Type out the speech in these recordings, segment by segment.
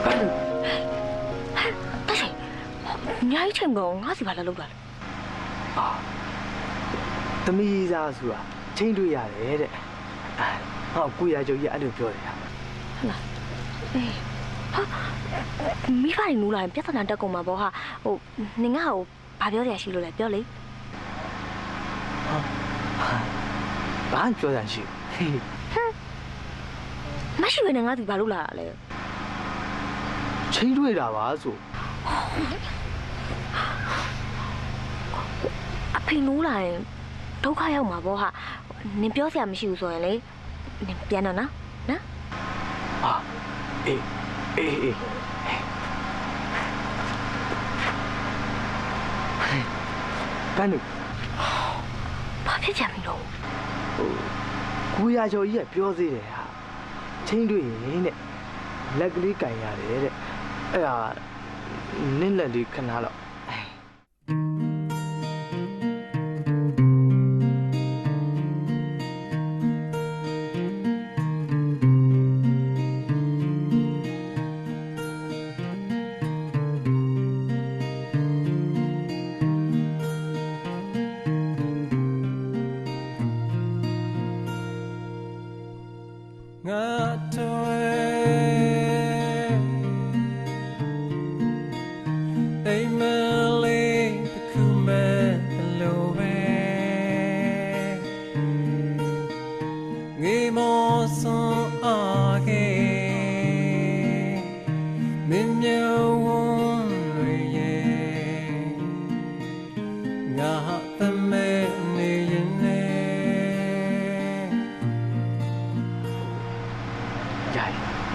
但是，你还成功，我是把它录了。啊，怎么意思啊？叔啊，请对呀来的，哎，好贵呀就一路标的呀。那，哎，好，没法录了，别在那打工嘛，不哈？哦，你看我把标的写录来标嘞。ဘာပြောတာရှိဟေးမရှိဘဲနဲ့ငါဒီဘာလို့လာလဲချိန်တွေ့တာပါဆိုအဖေနိုးလာရင်ဒုက္ခရောက်မှာပေါ့ဟာနင်ပြောစရာမရှိဘူးဆိုရင်လေနင်ပြန်တော့နော်ဟာအေးဘန်းတို့ဘာဖြစ်ကြမလို့ကိုရကျော်ကြီးကပြောသေးတယ်ဟာချိန်တွေ့ရင်တဲ့လက်ကလေးကန်ရတယ်တဲ့အဲ့ဒါနင်းလက်လေးခဏတော့ငါတွေအိမ်မလေးတစ်ခုမဲ့ဘလို့ပဲငေမောစွန်အားခဲ့မင်းမြဝန်းတွေရဲ့ငါသမဲနေရင်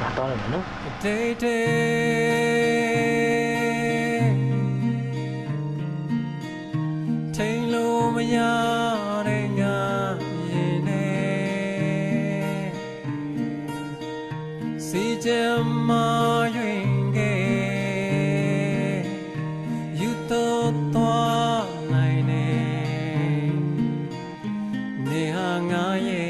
ငါတော့လည်းနော် dayထိန်လို့မရတဲ့ငါရင်နဲ့စီချင်မရွင်ခဲ့ယူတော့သွားနိုင်နေနေဟာငါရဲ့